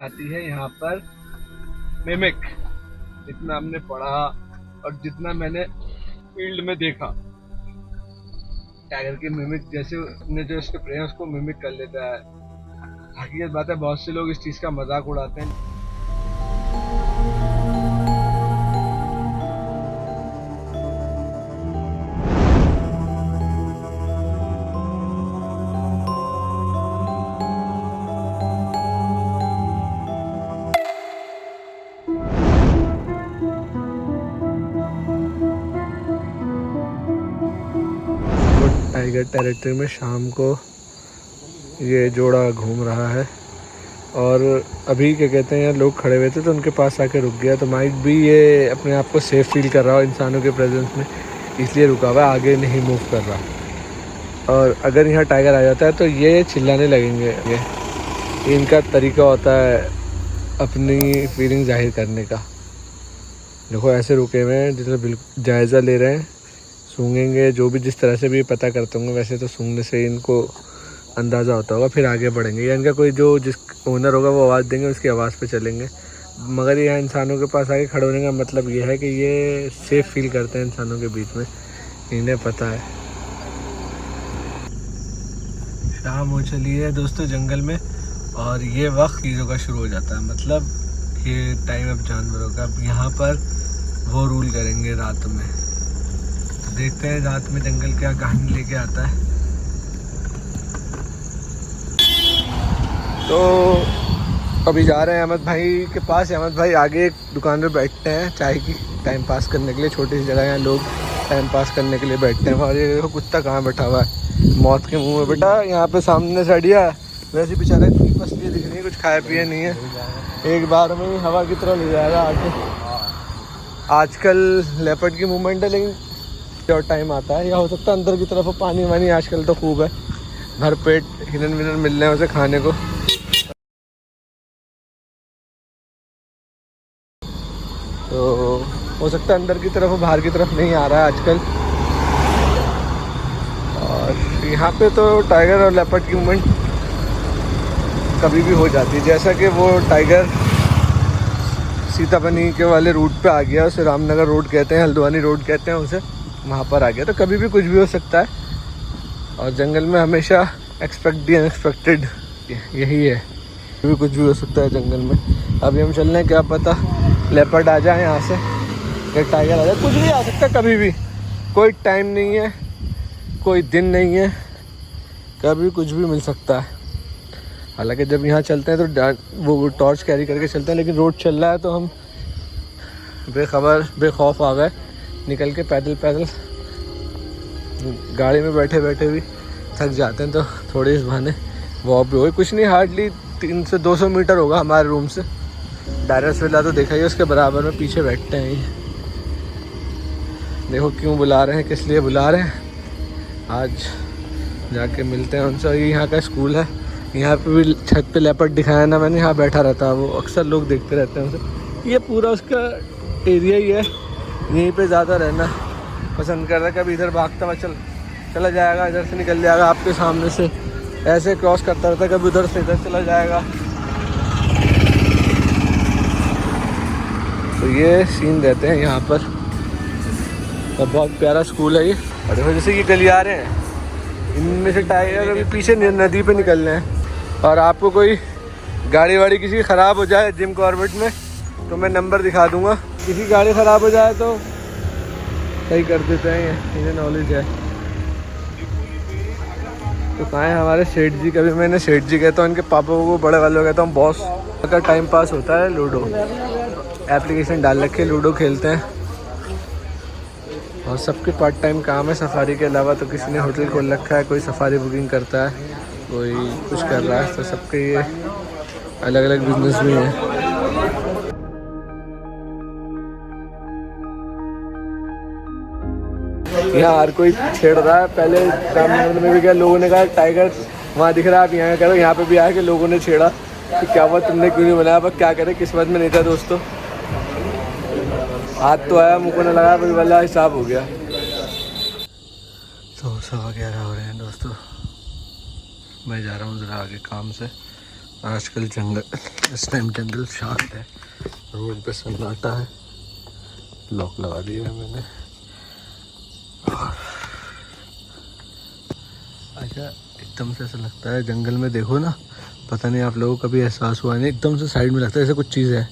आती है यहाँ पर मिमिक। जितना हमने पढ़ा और जितना मैंने फील्ड में देखा, टाइगर की मिमिक जैसे ने जो इसके प्रेम उसको मिमिक कर लेता है। हकीकत बात है, बहुत से लोग इस चीज का मजाक उड़ाते हैं। वो टाइगर टेरिटरी में शाम को ये जोड़ा घूम रहा है और अभी क्या कहते हैं, यार लोग खड़े हुए थे तो उनके पास आके रुक गया। तो माइट भी ये अपने आप को सेफ फील कर रहा हो इंसानों के प्रेजेंस में, इसलिए रुका हुआ है, आगे नहीं मूव कर रहा। और अगर यहाँ टाइगर आ जाता है तो ये चिल्लाने लगेंगे। ये इनका तरीका होता है अपनी फीलिंग जाहिर करने का। देखो ऐसे रुके हुए हैं जिसमें बिल्कुल जायज़ा ले रहे हैं, सूंघेंगे। जो भी जिस तरह से भी पता करते होंगे, वैसे तो सूंघने से इनको अंदाज़ा होता होगा, फिर आगे बढ़ेंगे। या इनका कोई जो जिस ओनर होगा वो आवाज़ देंगे, उसकी आवाज़ पे चलेंगे। मगर यहाँ इंसानों के पास आके खड़े होने का मतलब ये है कि ये सेफ़ फील करते हैं इंसानों के बीच में, इन्हें पता है। शाम हो चली है दोस्तों जंगल में, और ये वक्त चीज़ों का शुरू हो जाता है। मतलब ये टाइम अब जानवरों का। अब यहाँ पर वो रूल करेंगे रात में। तो देखते हैं रात में जंगल क्या कहानी लेके आता है। तो अभी जा रहे हैं अहमद भाई के पास। अहमद भाई आगे एक दुकान पे बैठते हैं चाय की, टाइम पास करने के लिए। छोटी सी जगह है, लोग टाइम पास करने के लिए बैठते हैं। और ये देखो कुत्ता कहाँ बैठा हुआ है, मौत के मुंह में। बेटा यहाँ पे सामने सड़िया, वैसे बेचारा इतनी पसली दिख रही है, कुछ खाया पिया नहीं है। एक बार में ही हवा की तरह ले जाएगा आके। आजकल लेपर्ड की मूवमेंट है, लेकिन और टाइम आता है, या हो सकता है अंदर की तरफ पानी वानी आजकल तो खूब है, भर पेट हिरन विरन मिल रहे हैं उसे खाने को। तो हो सकता है अंदर की तरफ, बाहर की तरफ नहीं आ रहा है आजकल। और यहाँ पे तो टाइगर और लेपर्ड की मूवमेंट कभी भी हो जाती है। जैसा कि वो टाइगर सीतापनी के वाले रूट पे आ गया, उसे रामनगर रोड कहते हैं, हल्द्वानी रोड कहते हैं उसे, वहाँ पर आ गया। तो कभी भी कुछ भी हो सकता है, और जंगल में हमेशा एक्सपेक्ट दी अनएक्सपेक्टेड यही है। कभी कुछ भी हो सकता है जंगल में। अभी हम चल रहे हैं, क्या पता लेपर्ड आ जाए यहाँ से, या टाइगर आ जाए, कुछ भी आ सकता है कभी भी। कोई टाइम नहीं है, कोई दिन नहीं है, कभी कुछ भी मिल सकता है। हालांकि जब यहाँ चलते हैं तो वो टॉर्च कैरी करके चलते हैं, लेकिन रोड चल रहा है तो हम बेखबर बेखौफ आ गए निकल के। पैदल पैदल गाड़ी में बैठे बैठे भी थक जाते हैं, तो थोड़ी इस बहाने वॉक भी हो। कुछ नहीं, हार्डली 300 से 200 मीटर होगा हमारे रूम से। डायरेक्ट विला तो देखा ही, उसके बराबर में पीछे बैठते हैं ये। देखो क्यों बुला रहे हैं, किस लिए बुला रहे हैं, आज जाके मिलते हैं उनसे। ये यहाँ का स्कूल है, यहाँ पे भी छत पे लेपर्ड दिखाया ना मैंने, यहाँ बैठा रहता है वो, अक्सर लोग देखते रहते हैं उसे। ये पूरा उसका एरिया ही है, यहीं पे ज़्यादा रहना पसंद कर रहा है। कभी इधर भागता हुआ चला जाएगा, इधर से निकल जाएगा आपके सामने से, ऐसे क्रॉस करता रहता है, कभी उधर से इधर चला जाएगा। तो ये सीन रहते हैं यहाँ पर। और बहुत प्यारा स्कूल है ये। और देखो जैसे ये गलियारे हैं, इनमें से टाइगर अभी पीछे नदी पे निकल रहे हैं। और आपको कोई गाड़ी वाड़ी किसी की ख़राब हो जाए जिम कॉर्बेट में, तो मैं नंबर दिखा दूंगा। किसी गाड़ी ख़राब हो जाए तो सही कर देते हैं, ये इन्हें नॉलेज है। तो कहाँ है हमारे सेठ जी? कभी मैंने सेठ जी कहता हूँ, इनके पापा को बड़े वालों कहता हूँ बॉस। का टाइम पास होता है लूडो, एप्लीकेशन डाल रखे, लूडो खेलते हैं। और सबके पार्ट टाइम काम है सफारी के अलावा। तो किसी ने होटल खोल रखा है, कोई सफारी बुकिंग करता है, कोई कुछ कर रहा है। तो सबके ये अलग अलग बिजनेस भी हैं। यहाँ हर कोई छेड़ रहा है। पहले रामनगर में भी क्या लोगों ने कहा टाइगर वहाँ दिख रहा है, आप यहाँ करो। यहाँ पे भी आया कि लोगों ने छेड़ा कि क्या हुआ, तुमने क्यों नहीं बनाया। पर क्या करें, किस्मत में नहीं था दोस्तों। हाथ तो आया, मुँह को न लगाया, भाई वाला हिसाब हो गया। तो 11:15 हो रहे हैं दोस्तों। मैं जा रहा हूँ ज़रा आगे काम से, आजकल जंगल, इस टाइम जंगल शांत है, रोड पे सन्नाटा है। लॉक लगा दिया है मैंने। अच्छा, एकदम से ऐसा लगता है जंगल में, देखो ना, पता नहीं आप लोगों को कभी एहसास हुआ नहीं, एकदम से साइड में लगता है जैसे कुछ चीज़ है।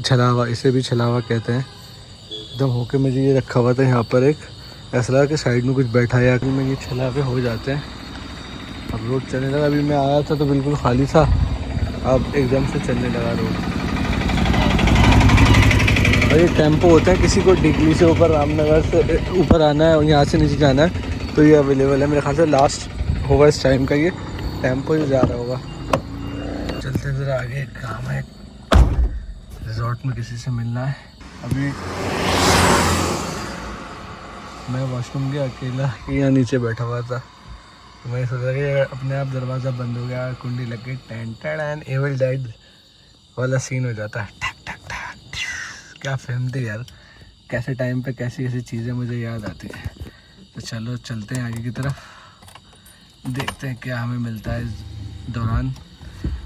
छलावा, इसे भी छलावा कहते हैं। एकदम होके मुझे ये रखा हुआ था यहाँ पर एक, ऐसा लगा कि साइड में कुछ बैठा है, आखिर में ये छलावे हो जाते हैं। अब रोड चलने लगा, अभी मैं आया था तो बिल्कुल खाली था, अब एकदम से चलने लगा रोड। और ये टेम्पो होते हैं, किसी को डिगली से ऊपर, रामनगर से ऊपर आना है और यहाँ से नीचे जाना है तो ये अवेलेबल है। मेरे ख्याल से लास्ट होगा इस टाइम का, ये टेम्पो ही जा रहा होगा। चलते ज़रा आगे, एक काम है, रिजॉर्ट में किसी से मिलना है। अभी मैं वॉशरूम गया अकेला, यहाँ नीचे बैठा हुआ था, तो मैं सोचा कि अपने आप दरवाज़ा बंद हो गया, कुंडी लग गई, टेन टेन एविल डेड वाला सीन हो जाता है। ठक ठक ठक, क्या फिल्म थी यार, कैसे टाइम पे कैसी कैसी चीज़ें मुझे याद आती है। तो चलो चलते हैं आगे की तरफ, देखते हैं क्या हमें मिलता है इस दौरान।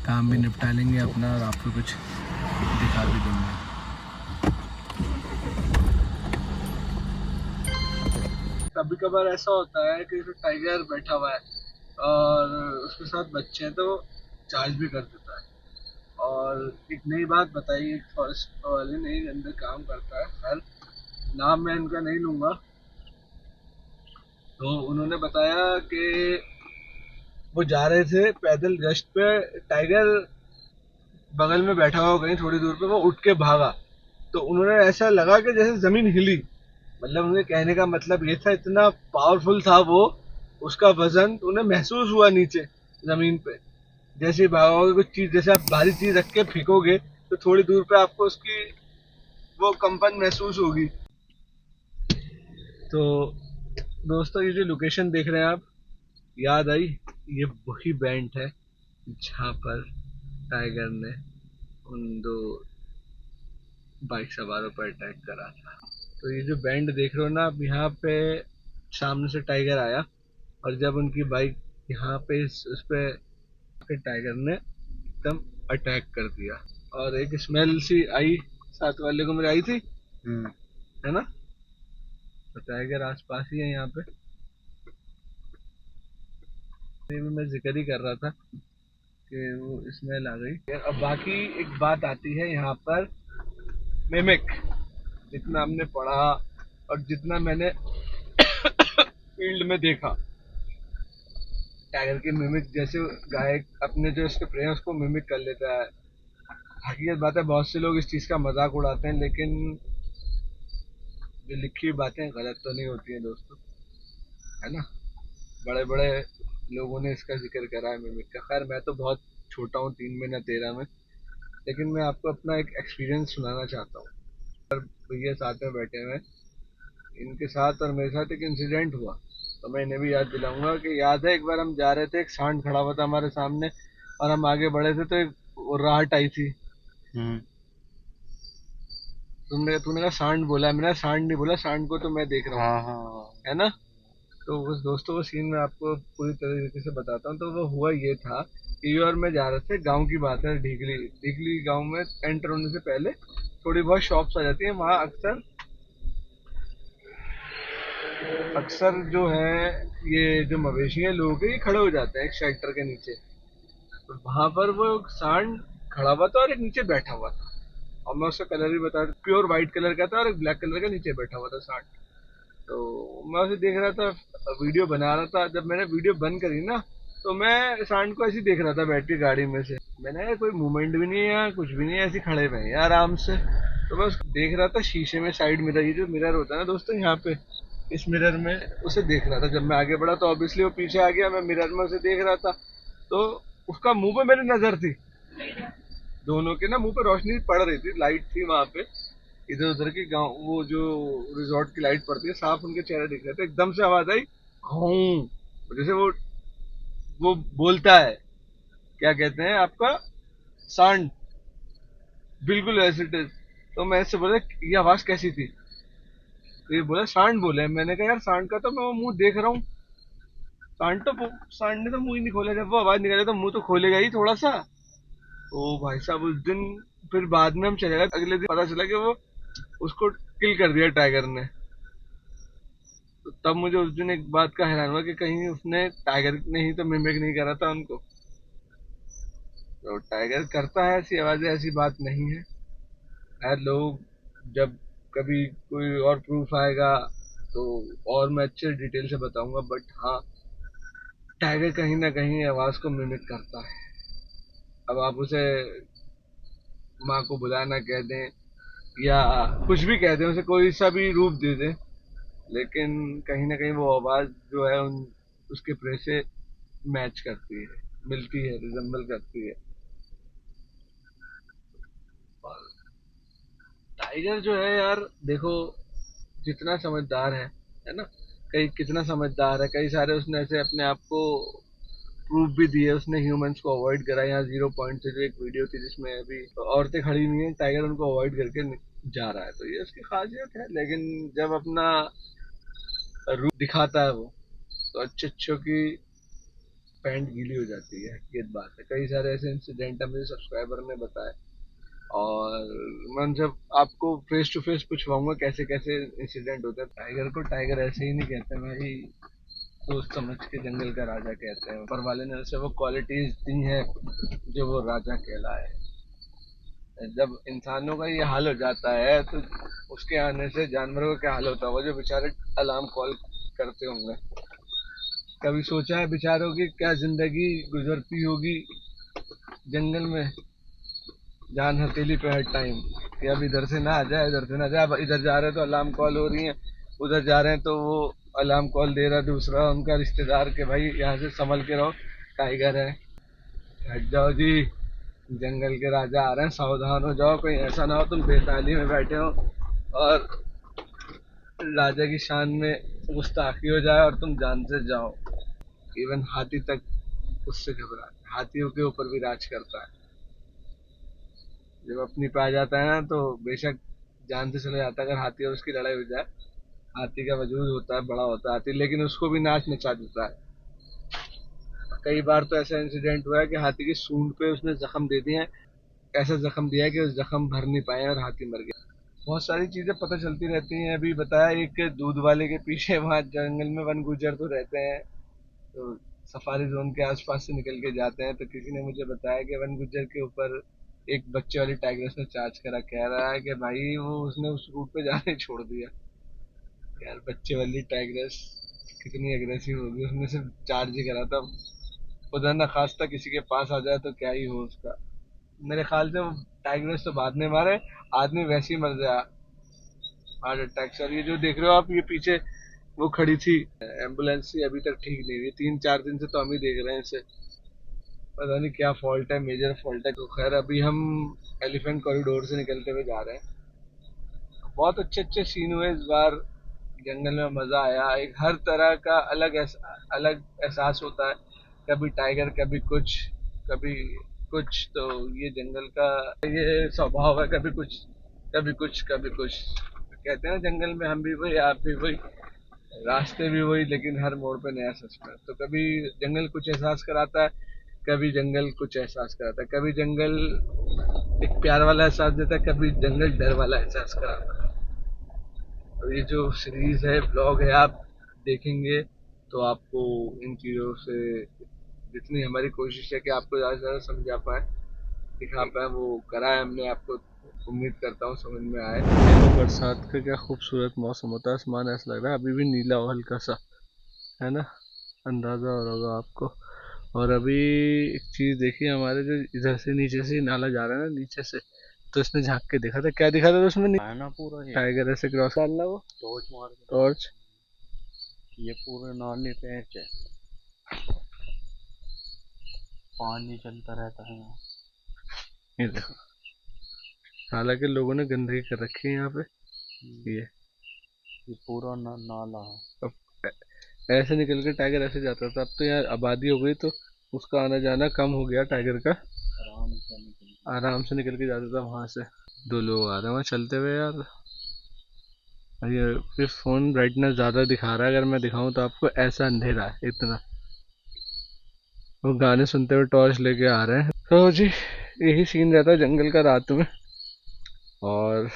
काम भी निपटा लेंगे अपना और आपको कुछ दिखा भी देंगे। कभी कभार ऐसा होता है कि जो टाइगर बैठा हुआ है और उसके साथ बच्चे हैं तो चार्ज भी कर देता है। और एक नई बात बताई, एक फॉरेस्ट वाले नई अंदर काम करता है, खैर नाम मैं इनका नहीं लूँगा, तो उन्होंने बताया कि वो जा रहे थे पैदल गश्त पे, टाइगर बगल में बैठा हुआ कहीं थोड़ी दूर पे, वो उठ के भागा, तो उन्होंने ऐसा लगा कि जैसे जमीन हिली। मतलब उन्हें कहने का मतलब ये था, इतना पावरफुल था वो, उसका वजन तो उन्हें महसूस हुआ नीचे जमीन पे। जैसे ही भागोगे कुछ चीज, जैसे आप भारी चीज रख के फेंकोगे तो थोड़ी दूर पे आपको उसकी वो कंपन महसूस होगी। तो दोस्तों, ये जो लोकेशन देख रहे हैं आप, याद आई, ये वही बैंड है जहाँ पर टाइगर ने उन दो बाइक सवारों पर अटैक करा था। तो ये जो बैंड देख रहे हो ना आप, यहाँ पे सामने से टाइगर आया और जब उनकी बाइक यहाँ पे उस पे, फिर टाइगर ने एकदम अटैक कर दिया और एक स्मेल सी आई, साथ वाले को मेरे आई थी, है ना। तो टाइगर आसपास ही है यहाँ पे, ये भी मैं जिक्र ही कर रहा था कि वो स्मेल आ गई। अब बाकी एक बात आती है यहाँ पर, मिमिक, जितना हमने पढ़ा और जितना मैंने फील्ड में देखा, टाइगर के मिमिक जैसे गायक अपने जो इसके प्रेम उसको मिमिक कर लेता है। हकीकत बात है, बहुत से लोग इस चीज़ का मजाक उड़ाते हैं, लेकिन जो लिखी हुई बातें गलत तो नहीं होती हैं दोस्तों, है ना। बड़े बड़े लोगों ने इसका जिक्र करा है मिमिक का। खैर मैं तो बहुत छोटा हूँ, 3 महीना 13 में, लेकिन मैं आपको अपना एक एक्सपीरियंस सुनाना चाहता हूँ। भैया साथ में बैठे हुए, इनके साथ और मेरे साथ एक इंसिडेंट हुआ, तो मैं इन्हें भी याद दिलाऊंगा कि याद है एक बार हम जा रहे थे, एक सांड खड़ा हुआ था हमारे सामने और हम आगे बढ़े थे, तो एक राहट आई थी। तूने कहा सांड बोला है, मैंने सांड नहीं बोला, सांड को तो मैं देख रहा हूँ, हाँ है ना। तो उस दोस्तों को सीन में आपको पूरी तरीके से बताता हूँ। तो वो हुआ ये था कि ये और मैं जा रहे थे, गांव की बात है, ढीगली ढीगली गांव में एंटर होने से पहले थोड़ी बहुत शॉप्स आ जाती हैं, वहाँ अक्सर अक्सर जो है ये जो मवेशी हैं लोगों के, ये खड़े हो जाते हैं एक शेल्टर के नीचे। तो वहां पर वो सांड खड़ा हुआ था और एक नीचे बैठा हुआ था, और मैं उसका कलर भी बता, प्योर व्हाइट कलर का था और एक ब्लैक कलर का नीचे बैठा हुआ था सांड। तो मैं उसे देख रहा था, वीडियो बना रहा था। जब मैंने वीडियो बंद करी ना, तो मैं सांड को ऐसे ही देख रहा था बैठ के गाड़ी में से। मैंने कहा कोई मूवमेंट भी नहीं है, कुछ भी नहीं है, ऐसे खड़े हुए हैं आराम से। तो मैं उसको देख रहा था शीशे में, साइड मिरर, ये जो मिरर होता है ना दोस्तों यहाँ पे, इस मिरर में उसे देख रहा था। जब मैं आगे बढ़ा तो ऑब्वियसली वो पीछे आ गया, मैं मिरर में उसे देख रहा था। तो उसका मुंह पे मेरी नजर थी, दोनों के ना मुंह पे रोशनी पड़ रही थी, लाइट थी वहां पे, इधर उधर की गांव, वो जो रिजॉर्ट की लाइट पड़ती है, साफ उनके चेहरे दिख रहे थे। एकदम से आवाज आई, घूं, जैसे वो बोलता है, क्या कहते हैं आपका, सांड, बिल्कुल ऐसे इट इज। तो मैं ऐसे बोला, ये आवाज कैसी थी, तो ये बोला सांड बोले। मैंने कहा यार सांड का तो मैं वो मुंह देख रहा हूँ, सांड ने तो मुंह ही नहीं खोला, जब वो आवाज निकाले तो मुंह तो खोलेगा ही थोड़ा सा। ओ भाई साहब, उस दिन फिर बाद में हम चले गए, अगले दिन पता चला कि वो उसको किल कर दिया टाइगर ने। तो तब मुझे उस दिन एक बात का हैरान हुआ कि कहीं उसने टाइगर ने ही तो मिमिक नहीं करा था उनको। तो टाइगर करता है ऐसी आवाजें, ऐसी बात नहीं है। यार लोग, जब कभी कोई और प्रूफ आएगा तो और मैं अच्छे डिटेल से बताऊंगा, बट हाँ, टाइगर कहीं ना कहीं आवाज को मिमिक करता है। अब आप उसे माँ को बुलाना कह दें या कुछ भी कह दें, उसे कोई सा भी रूप दे दें, लेकिन कहीं ना कहीं वो आवाज जो है उसके प्रे से मैच करती है, मिलती है, रिजेंबल करती है। और टाइगर जो है यार, देखो, जितना समझदार है ना, कई कितना समझदार है, कई सारे उसने ऐसे अपने आप को प्रूफ भी दिए, उसने ह्यूमंस को अवॉइड करा। यहाँ 0 पॉइंट से जो एक वीडियो थी जिसमें अभी औरतें खड़ी हुई हैं, टाइगर उनको अवॉइड करके जा रहा है, तो ये उसकी खासियत है। लेकिन जब अपना रूप दिखाता है वो, तो अच्छे अच्छों की पैंट गीली हो जाती है, हकीकत बात है। कई सारे ऐसे इंसिडेंट है मुझे सब्सक्राइबर ने बताए, और मैं जब आपको फेस टू फेस पूछवाऊंगा कैसे कैसे इंसिडेंट होते हैं। टाइगर को टाइगर ऐसे ही नहीं कहते भाई, सोच समझ के जंगल का राजा कहते हैं। ऊपर वाले ने उसे वो क्वालिटीज दी हैं जो वो राजा कहलाए। जब इंसानों का ये हाल हो जाता है तो उसके आने से जानवरों का क्या हाल होता होगा, जो बेचारे अलार्म कॉल करते होंगे। कभी सोचा है बेचारों की क्या जिंदगी गुजरती होगी जंगल में, जान हथेली पे हर टाइम, कि अब इधर से ना आ जाए, इधर से ना आ जाए। अब इधर जा रहे हैं तो अलार्म कॉल हो रही है, उधर जा रहे हैं तो वो अलार्म कॉल दे रहा है दूसरा उनका रिश्तेदार के भाई यहाँ से संभल के रहो, टाइगर है, हट जाओ जी, जंगल के राजा आ रहे हैं, सावधान हो जाओ, कहीं ऐसा ना हो तुम बेताली में बैठे हो और राजा की शान में गुस्ताखी हो जाए और तुम जान से जाओ। इवन हाथी तक उससे घबराता है, हाथियों के ऊपर भी राज करता है। जब अपनी पे आ जाता है ना तो बेशक जान से चले जाता है। अगर हाथी और उसकी लड़ाई हो जाए, हाथी का वजूद होता है, बड़ा होता है हाथी, लेकिन उसको भी नाच नचा देता है। कई बार तो ऐसा इंसिडेंट हुआ है कि हाथी की सूंड पे उसने जख्म दे दिए हैं, ऐसा जख्म दिया है कि उस जख्म भर नहीं पाए और हाथी मर गया। बहुत सारी चीजें पता चलती रहती हैं। अभी बताया एक दूध वाले के पीछे वहां जंगल में वन गुजर तो रहते हैं, तो सफारी जोन के आसपास से निकल के जाते हैं, तो किसी ने मुझे बताया कि वन गुजर के ऊपर एक बच्चे वाली टाइग्रेस ने चार्ज करा। कह रहा है कि भाई वो उसने उस रूट पे जाने छोड़ दिया। यार बच्चे वाली टाइग्रेस कितनी अग्रेसिव होगी, उसने सिर्फ चार्ज ही करा था। खुदा न खास्ता किसी के पास आ जाए तो क्या ही हो उसका। मेरे ख्याल से वो टाइग्रेस तो बाद में मारे, आदमी वैसे ही मर जाए हार्ट अटैक से। और ये जो देख रहे हो आप, ये पीछे वो खड़ी थी एम्बुलेंस, ही अभी तक ठीक नहीं हुई, 3-4 दिन से तो हम ही देख रहे हैं इसे। पता नहीं क्या फॉल्ट है, मेजर फॉल्ट है। तो खैर अभी हम एलिफेंट कॉरिडोर से निकलते हुए जा रहे हैं। बहुत अच्छे अच्छे सीन हुए इस बार, जंगल में मजा आया। एक हर तरह का अलग एहसास होता है, कभी टाइगर, कभी कुछ, कभी कुछ। तो ये जंगल का ये स्वभाव है, कभी कुछ कभी कुछ कभी कुछ। कहते हैं ना, जंगल में हम भी वही, आप भी वही, रास्ते भी वही, लेकिन हर मोड़ पे नया सस्पेंस। तो कभी जंगल कुछ एहसास कराता है, कभी जंगल कुछ एहसास कराता है, कभी जंगल एक प्यार वाला एहसास देता है, कभी जंगल डर वाला एहसास कराता है। तो ये जो सीरीज है, ब्लॉग है, आप देखेंगे तो आपको इन चीज़ों से जितनी हमारी कोशिश है कि आपको ज़्यादा से ज़्यादा समझा पाए, दिखा पाए, वो करा है हमने आपको। उम्मीद करता हूँ समझ में आए। बरसात का क्या खूबसूरत मौसम होता है, आसमान ऐसा लग रहा है अभी भी नीला और हल्का सा, है ना, अंदाज़ा हो रहा होगा आपको। और अभी एक चीज़ देखी, हमारे जो इधर से नीचे से नाला जा रहा है ना, नीचे से, तो इसने झांक के देखा था, क्या दिखा था उसमें, ना पूरा टाइगर ऐसे क्रॉस करना, वो टॉर्च मार के, टॉर्च, ये पूरे नाले पे है, पानी चलता रहता है यहाँ। ये देखो, हालांकि लोगों ने गंदगी कर रखी है यहाँ पे। ये पूरा नाला है। अब ऐसे निकल के टाइगर ऐसे जाता था, अब तो यहाँ आबादी हो गई तो उसका आना जाना कम हो गया टाइगर का। आराम से निकल के जाता था वहां से। 2 लोग आ रहे हैं वहाँ चलते हुए यार। ये फिर फोन ब्राइटनेस ज्यादा दिखा रहा है, अगर मैं दिखाऊं तो आपको, ऐसा अंधेरा है इतना। वो गाने सुनते हुए टॉर्च लेके आ रहे हैं। तो जी यही सीन रहता है जंगल का रात में। और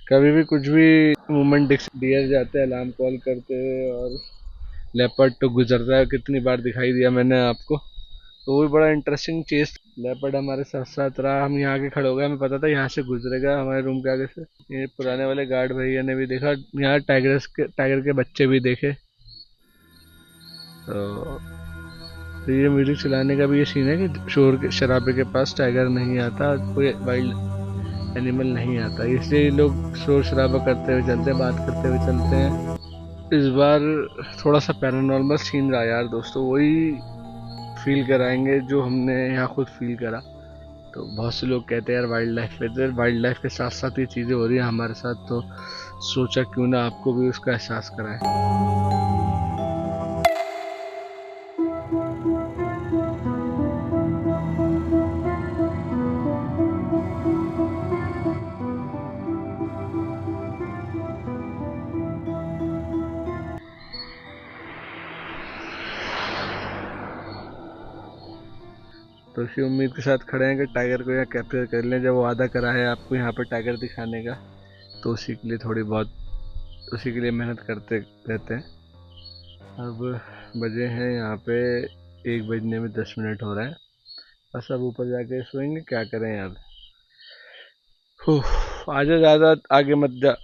कभी भी कुछ भी मूवमेंट डियर जाते हैं अलार्म कॉल करते हुए, और लेपर्ड तो गुजरता है, कितनी बार दिखाई दिया मैंने आपको, तो वो भी बड़ा इंटरेस्टिंग चीज। लेपर्ड हमारे साथ साथ रहा, हम यहाँ आके खड़े हो गए, हमें पता था यहाँ से गुजरेगा हमारे रूम के आगे से। ये पुराने वाले गार्ड भैया ने भी देखा, यहाँ टाइगर के बच्चे भी देखे। तो ये म्यूजिक चलाने का भी ये सीन है कि शोर के शराबे के पास टाइगर नहीं आता, कोई वाइल्ड एनिमल नहीं आता, इसलिए ये लोग शोर शराबा करते हुए चलते हैं, बात करते हुए चलते हैं। इस बार थोड़ा सा पैरानॉर्मल सीन रहा यार दोस्तों, वही फील कराएंगे जो हमने यहाँ खुद फील करा। तो बहुत से लोग कहते हैं यार वाइल्ड लाइफ के साथ साथ ये चीज़ें हो रही हैं हमारे साथ, तो सोचा क्यों ना आपको भी उसका एहसास कराएं। तो इसी उम्मीद के साथ खड़े हैं कि टाइगर को यहाँ कैप्चर कर लें। जब वादा करा है आपको यहाँ पर टाइगर दिखाने का, तो उसी के लिए उसी के लिए मेहनत करते रहते हैं। अब बजे हैं यहाँ पे 1 बजने में 10 मिनट हो रहा है। बस अब ऊपर जाके सोएंगे, क्या करें यार। आजा, ज़्यादा आगे मत जा।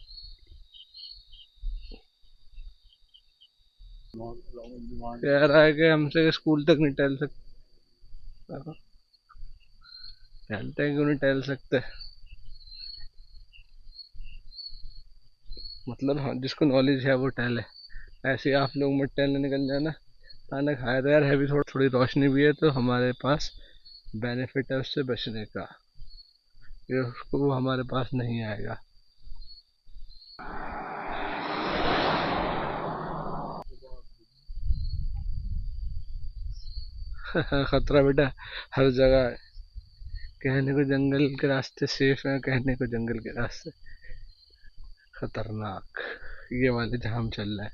कह रहा है कि हमसे स्कूल तक नहीं टहल सकते, टहलते हैं क्यों नहीं टहल सकते, मतलब हाँ जिसको नॉलेज है वो टहले, ऐसे आप लोग मत टहलने निकल जाना। खाना खाया तो यार है भी, थोड़ी रोशनी भी है, तो हमारे पास बेनिफिट है उससे बचने का, ये उसको वो हमारे पास नहीं आएगा। खतरा बेटा हर जगह है। कहने को जंगल के रास्ते सेफ हैं, कहने को जंगल के रास्ते खतरनाक, ये वाले जहाँ हम चल रहे हैं।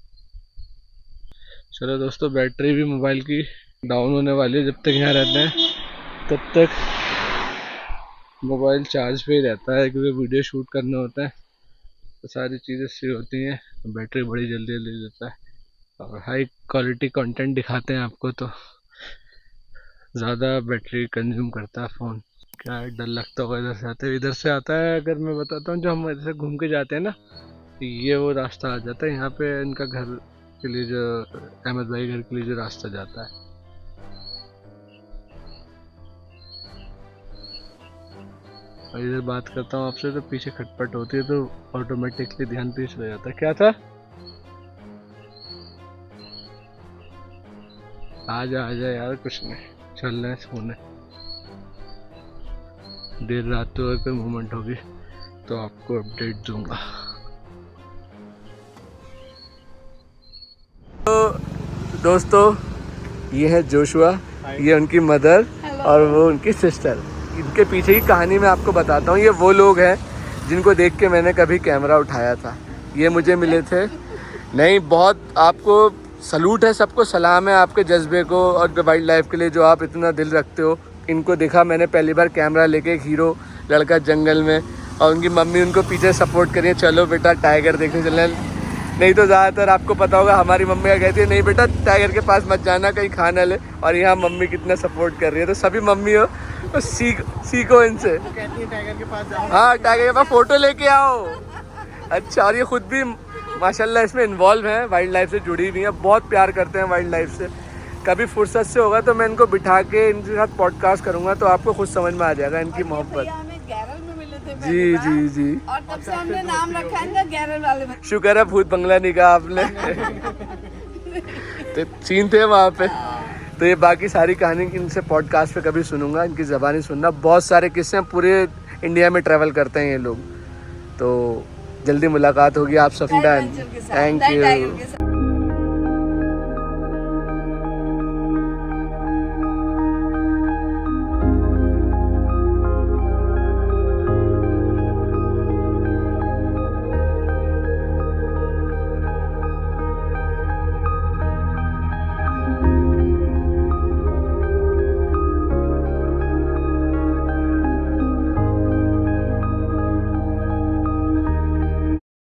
चलो दोस्तों, बैटरी भी मोबाइल की डाउन होने वाली है। जब तक यहाँ रहते हैं तब तक मोबाइल चार्ज पे ही रहता है, क्योंकि वीडियो शूट करना होता है तो सारी चीज़ें सेव होती हैं, बैटरी बड़ी जल्दी ले लेता है। और हाई क्वालिटी कंटेंट दिखाते हैं आपको तो ज़्यादा बैटरी कंज्यूम करता है फ़ोन। क्या डर लगता होगा इधर से आता है, अगर मैं बताता हूँ, जो हम इधर से घूम के जाते हैं ना, ये वो रास्ता आ जाता है यहाँ पे इनका घर के लिए, जो अहमद भाई घर के लिए जो रास्ता जाता है। और इधर बात करता हूँ आपसे तो पीछे खटपट होती है, तो ऑटोमेटिकली ध्यान पीछे हो जाता है। क्या था? आजा यार, कुछ नहीं, चल रहे हैं सोने। देर रात तो कोई मूवमेंट होगी तो आपको अपडेट दूंगा। तो दोस्तों, ये है जोशुआ, ये उनकी मदर और वो उनकी सिस्टर। इनके पीछे की कहानी मैं आपको बताता हूँ। ये वो लोग हैं जिनको देख के मैंने कभी कैमरा उठाया था, ये मुझे मिले थे। नहीं, बहुत आपको सलूट है, सबको सलाम है आपके जज्बे को और वाइल्ड लाइफ के लिए जो आप इतना दिल रखते हो। इनको देखा मैंने पहली बार कैमरा लेके, एक हीरो लड़का जंगल में, और उनकी मम्मी उनको पीछे सपोर्ट करिए, चलो बेटा टाइगर देखने चलने। नहीं तो ज़्यादातर आपको पता होगा हमारी मम्मी क्या कहती है, नहीं बेटा टाइगर के पास मत जाना, कहीं खा ना ले। और यहाँ मम्मी कितना सपोर्ट कर रही है। तो सभी मम्मी हो तो सीखो इनसे। कहती है टाइगर के पास जाओ, हाँ टाइगर के पास फ़ोटो लेके आओ। अच्छा, और ये खुद भी माशाल्लाह इसमें इन्वॉल्व हैं, वाइल्ड लाइफ से जुड़ी हुई हैं, बहुत प्यार करते हैं वाइल्ड लाइफ से। कभी फुर्सत से होगा तो मैं इनको बिठा के इनके साथ पॉडकास्ट करूंगा, तो आपको खुद समझ में आ जाएगा इनकी मोहब्बत। जी जी जी, और तब से हमने नाम रखा है गैरल वाले। शुक्र है भूत बंगला नहीं कहा आपने। तो सीन थे वहाँ पे। तो ये बाकी सारी कहानी इनसे पॉडकास्ट पे कभी सुनूंगा, इनकी ज़बानी सुनना। बहुत सारे किस्से हैं, पूरे इंडिया में ट्रैवल करते हैं ये लोग। तो जल्दी मुलाकात होगी आप सब। Done, thank you.